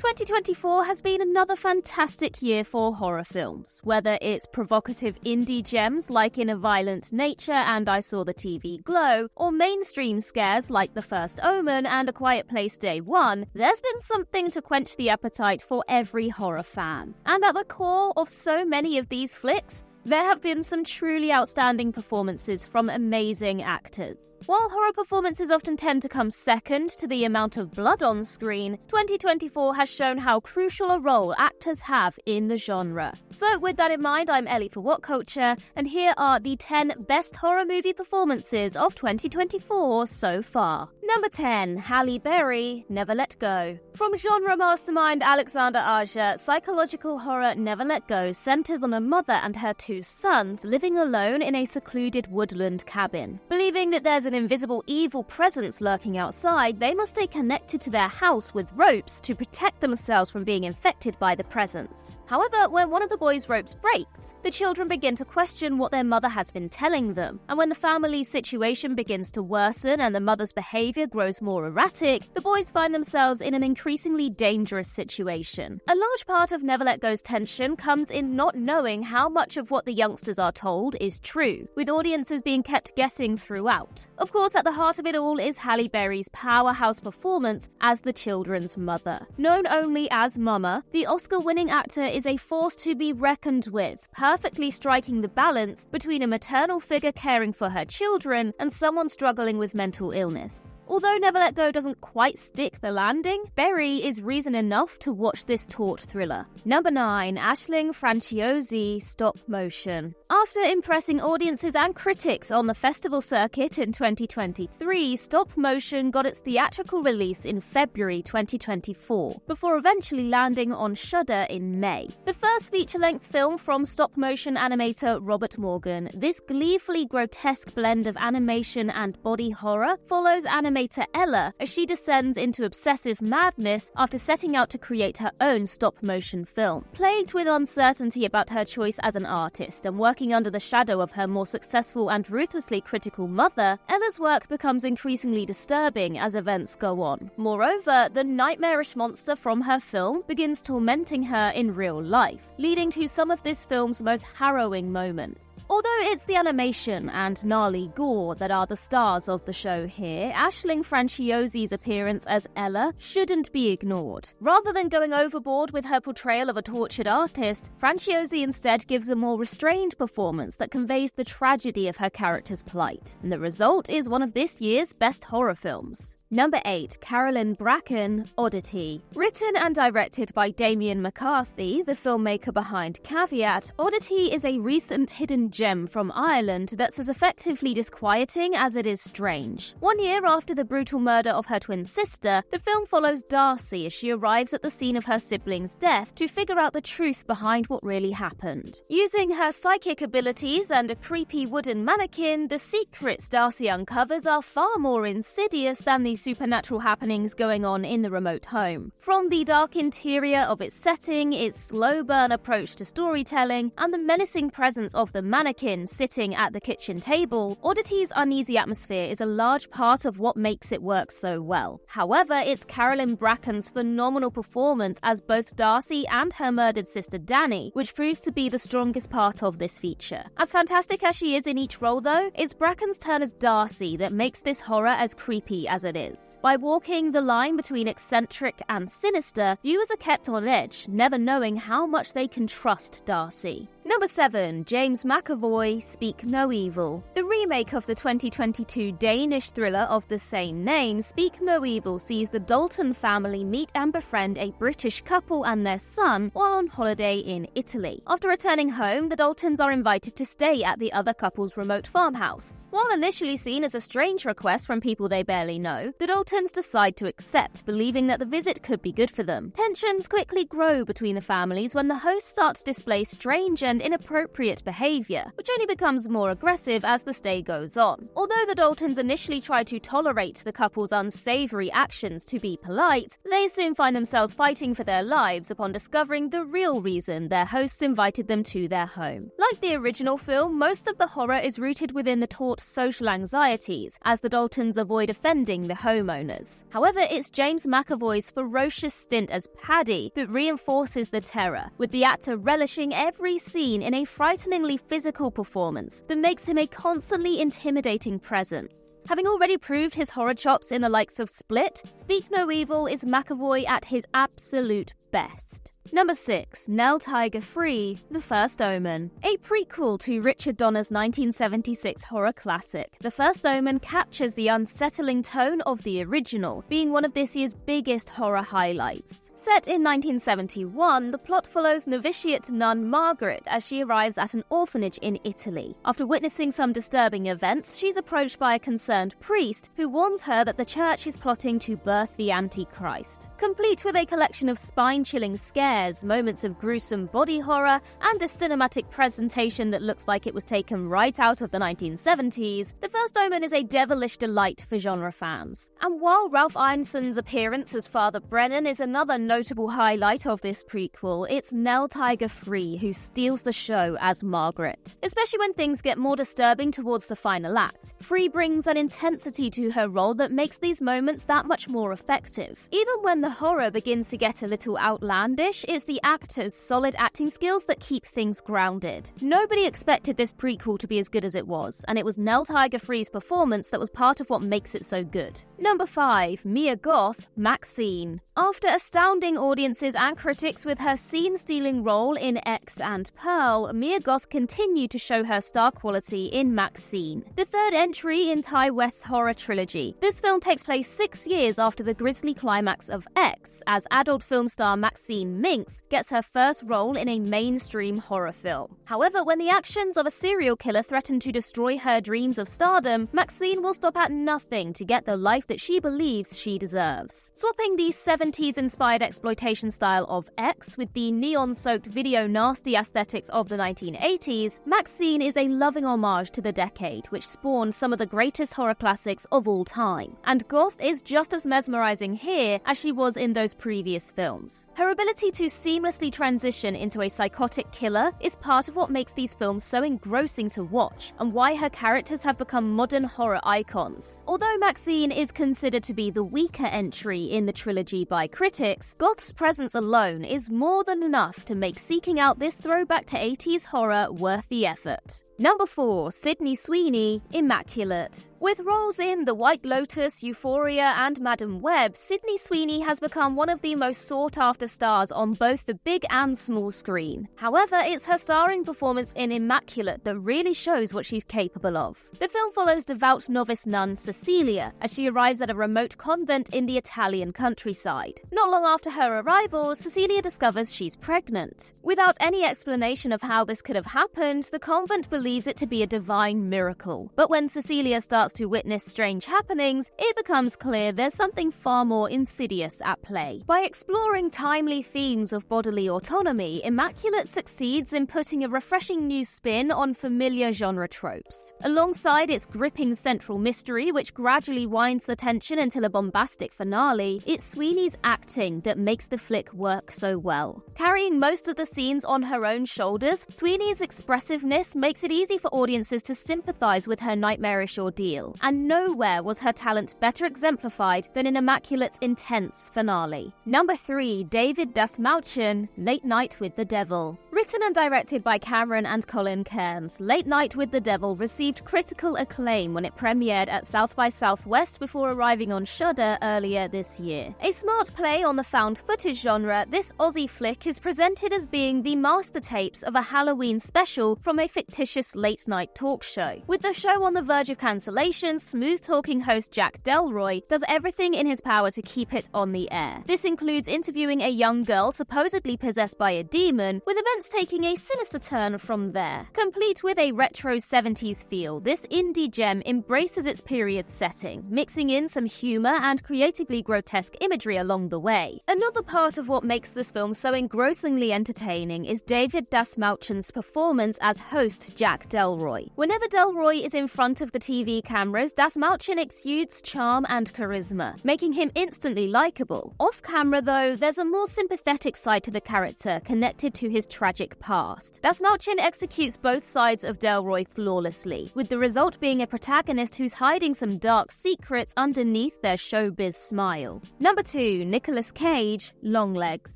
2024 has been another fantastic year for horror films, whether it's provocative indie gems like In a Violent Nature and I Saw the TV Glow, or mainstream scares like The First Omen and A Quiet Place Day One. There's been something to quench the appetite for every horror fan. And at the core of so many of these flicks, there have been some truly outstanding performances from amazing actors. While horror performances often tend to come second to the amount of blood on screen, 2024 has shown how crucial a role actors have in the genre. So with that in mind, I'm Ellie for What Culture, and here are the 10 best horror movie performances of 2024 so far. Number 10, Halle Berry, Never Let Go. From genre mastermind Alexander Aja, psychological horror Never Let Go centers on a mother and her two sons living alone in a secluded woodland cabin. Believing that there's an invisible evil presence lurking outside, they must stay connected to their house with ropes to protect themselves from being infected by the presence. However, when one of the boys' ropes breaks, the children begin to question what their mother has been telling them, and when the family's situation begins to worsen and the mother's behavior grows more erratic, the boys find themselves in an increasingly dangerous situation. A large part of Never Let Go's tension comes in not knowing how much of what the youngsters are told is true, with audiences being kept guessing throughout. Of course, at the heart of it all is Halle Berry's powerhouse performance as the children's mother. Known only as Mama, the Oscar-winning actor is a force to be reckoned with, perfectly striking the balance between a maternal figure caring for her children and someone struggling with mental illness. Although Never Let Go doesn't quite stick the landing, Berry is reason enough to watch this taut thriller. Number 9, Aisling Franciosi, Stop Motion. After impressing audiences and critics on the festival circuit in 2023, Stop Motion got its theatrical release in February 2024, before eventually landing on Shudder in May. The first feature-length film from stop-motion animator Robert Morgan, this gleefully grotesque blend of animation and body horror follows animator Ella as she descends into obsessive madness after setting out to create her own stop-motion film. Plagued with uncertainty about her choice as an artist and working under the shadow of her more successful and ruthlessly critical mother, Ella's work becomes increasingly disturbing as events go on. Moreover, the nightmarish monster from her film begins tormenting her in real life, leading to some of this film's most harrowing moments. Although it's the animation and gnarly gore that are the stars of the show here, Aisling Franciosi's appearance as Ella shouldn't be ignored. Rather than going overboard with her portrayal of a tortured artist, Franciosi instead gives a more restrained performance that conveys the tragedy of her character's plight. And the result is one of this year's best horror films. Number 8, Carolyn Bracken, Oddity. Written and directed by Damien McCarthy, the filmmaker behind Caveat, Oddity is a recent hidden gem from Ireland that's as effectively disquieting as it is strange. 1 year after the brutal murder of her twin sister, the film follows Darcy as she arrives at the scene of her sibling's death to figure out the truth behind what really happened. Using her psychic abilities and a creepy wooden mannequin, the secrets Darcy uncovers are far more insidious than the supernatural happenings going on in the remote home. From the dark interior of its setting, its slow burn approach to storytelling, and the menacing presence of the mannequin sitting at the kitchen table, Oddity's uneasy atmosphere is a large part of what makes it work so well. However, it's Carolyn Bracken's phenomenal performance as both Darcy and her murdered sister Danny, which proves to be the strongest part of this feature. As fantastic as she is in each role though, it's Bracken's turn as Darcy that makes this horror as creepy as it is. By walking the line between eccentric and sinister, viewers are kept on edge, never knowing how much they can trust Darcy. Number 7, James McAvoy, Speak No Evil. The remake of the 2022 Danish thriller of the same name, Speak No Evil sees the Dalton family meet and befriend a British couple and their son while on holiday in Italy. After returning home, the Daltons are invited to stay at the other couple's remote farmhouse. While initially seen as a strange request from people they barely know, the Daltons decide to accept, believing that the visit could be good for them. Tensions quickly grow between the families when the host starts to display strange and and inappropriate behavior, which only becomes more aggressive as the stay goes on. Although the Daltons initially try to tolerate the couple's unsavory actions to be polite, they soon find themselves fighting for their lives upon discovering the real reason their hosts invited them to their home. Like the original film, most of the horror is rooted within the taut social anxieties, as the Daltons avoid offending the homeowners. However, it's James McAvoy's ferocious stint as Paddy that reinforces the terror, with the actor relishing every scene in a frighteningly physical performance that makes him a constantly intimidating presence. Having already proved his horror chops in the likes of Split, Speak No Evil is McAvoy at his absolute best. Number 6. Nell Tiger Free, The First Omen. A prequel to Richard Donner's 1976 horror classic, The First Omen captures the unsettling tone of the original, being one of this year's biggest horror highlights. Set in 1971, the plot follows novitiate nun Margaret as she arrives at an orphanage in Italy. After witnessing some disturbing events, she's approached by a concerned priest who warns her that the church is plotting to birth the Antichrist. Complete with a collection of spine-chilling scares, moments of gruesome body horror, and a cinematic presentation that looks like it was taken right out of the 1970s, The First Omen is a devilish delight for genre fans. And while Ralph Ineson's appearance as Father Brennan is another notable highlight of this prequel, it's Nell Tiger Free who steals the show as Margaret. Especially when things get more disturbing towards the final act, Free brings an intensity to her role that makes these moments that much more effective. Even when the horror begins to get a little outlandish, it's the actors' solid acting skills that keep things grounded. Nobody expected this prequel to be as good as it was, and it was Nell Tiger Free's performance that was part of what makes it so good. Number 5. Mia Goth Maxine. After astounding audiences and critics with her scene-stealing role in X and Pearl, Mia Goth continued to show her star quality in Maxine, the third entry in Ty West's horror trilogy. This film takes place 6 years after the grisly climax of X, as adult film star Maxine Minx gets her first role in a mainstream horror film. However, when the actions of a serial killer threaten to destroy her dreams of stardom, Maxine will stop at nothing to get the life that she believes she deserves. Swapping the 70s-inspired exploitation style of X with the neon-soaked video nasty aesthetics of the 1980s, Maxine is a loving homage to the decade, which spawned some of the greatest horror classics of all time. And Goth is just as mesmerizing here as she was in those previous films. Her ability to seamlessly transition into a psychotic killer is part of what makes these films so engrossing to watch, and why her characters have become modern horror icons. Although Maxine is considered to be the weaker entry in the trilogy by critics, Goth's presence alone is more than enough to make seeking out this throwback to 80s horror worth the effort. Number 4. Sydney Sweeney, Immaculate. With roles in The White Lotus, Euphoria, and Madam Web, Sydney Sweeney has become one of the most sought-after stars on both the big and small screen. However, it's her starring performance in Immaculate that really shows what she's capable of. The film follows devout novice nun Cecilia as she arrives at a remote convent in the Italian countryside. Not long after her arrival, Cecilia discovers she's pregnant. Without any explanation of how this could have happened, the convent believes it to be a divine miracle. But when Cecilia starts to witness strange happenings, it becomes clear there's something far more insidious at play. By exploring timely themes of bodily autonomy, Immaculate succeeds in putting a refreshing new spin on familiar genre tropes. Alongside its gripping central mystery, which gradually winds the tension until a bombastic finale, it's Sweeney's acting that makes the flick work so well. Carrying most of the scenes on her own shoulders, Sweeney's expressiveness makes it easy for audiences to sympathize with her nightmarish ordeal, and nowhere was her talent better exemplified than in Immaculate's intense finale. Number 3. David Dasmalchian, Late Night with the Devil. Written and directed by Cameron and Colin Cairns, Late Night with the Devil received critical acclaim when it premiered at South by Southwest before arriving on Shudder earlier this year. A smart play on the found footage genre, this Aussie flick is presented as being the master tapes of a Halloween special from a fictitious late-night talk show. With the show on the verge of cancellation, smooth-talking host Jack Delroy does everything in his power to keep it on the air. This includes interviewing a young girl supposedly possessed by a demon, with events things taking a sinister turn from there. Complete with a retro 70s feel, this indie gem embraces its period setting, mixing in some humor and creatively grotesque imagery along the way. Another part of what makes this film so engrossingly entertaining is David Dastmalchian's performance as host Jack Delroy. Whenever Delroy is in front of the TV cameras, Dastmalchian exudes charm and charisma, making him instantly likable. Off-camera, though, there's a more sympathetic side to the character connected to his tragic past. Dastmalchian executes both sides of Delroy flawlessly, with the result being a protagonist who's hiding some dark secrets underneath their showbiz smile. Number 2, Nicolas Cage, Longlegs.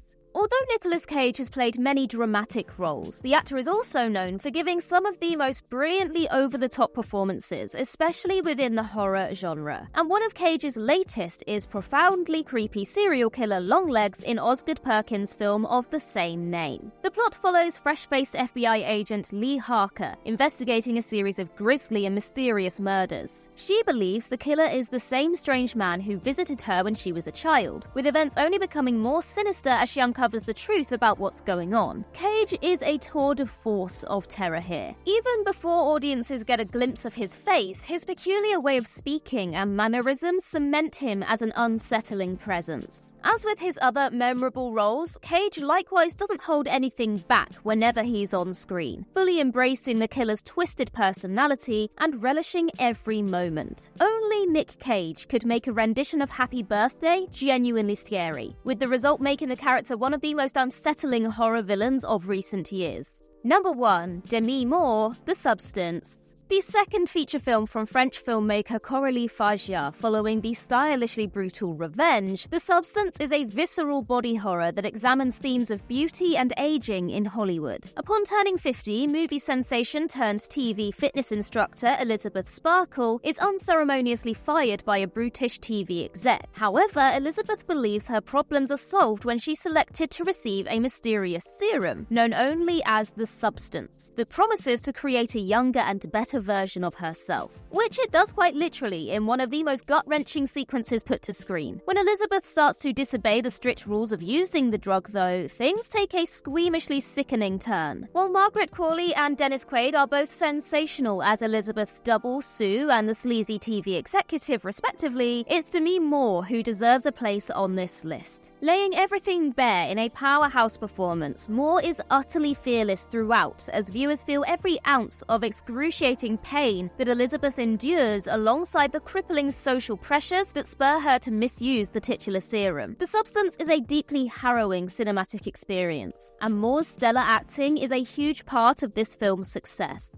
Although Nicolas Cage has played many dramatic roles, the actor is also known for giving some of the most brilliantly over-the-top performances, especially within the horror genre. And one of Cage's latest is profoundly creepy serial killer Longlegs in Osgood Perkins' film of the same name. The plot follows fresh-faced FBI agent Lee Harker, investigating a series of grisly and mysterious murders. She believes the killer is the same strange man who visited her when she was a child, with events only becoming more sinister as she uncovers the truth about what's going on. Cage is a tour de force of terror here. Even before audiences get a glimpse of his face, his peculiar way of speaking and mannerisms cement him as an unsettling presence. As with his other memorable roles, Cage likewise doesn't hold anything back whenever he's on screen, fully embracing the killer's twisted personality and relishing every moment. Only Nick Cage could make a rendition of Happy Birthday genuinely scary, with the result making the character one of the most unsettling horror villains of recent years. Number 1, Demi Moore, The Substance. The second feature film from French filmmaker Coralie Fagia following the stylishly brutal Revenge, The Substance is a visceral body horror that examines themes of beauty and aging in Hollywood. Upon turning 50, movie sensation turned TV fitness instructor Elizabeth Sparkle is unceremoniously fired by a brutish TV exec. However, Elizabeth believes her problems are solved when she's selected to receive a mysterious serum, known only as The Substance, that promises to create a younger and better version of herself, which it does quite literally in one of the most gut-wrenching sequences put to screen. When Elizabeth starts to disobey the strict rules of using the drug, though, things take a squeamishly sickening turn. While Margaret Qualley and Dennis Quaid are both sensational as Elizabeth's double, Sue, and the sleazy TV executive, respectively, it's Demi Moore who deserves a place on this list. Laying everything bare in a powerhouse performance, Moore is utterly fearless throughout as viewers feel every ounce of excruciating pain that Elizabeth endures alongside the crippling social pressures that spur her to misuse the titular serum. The Substance is a deeply harrowing cinematic experience, and Moore's stellar acting is a huge part of this film's success.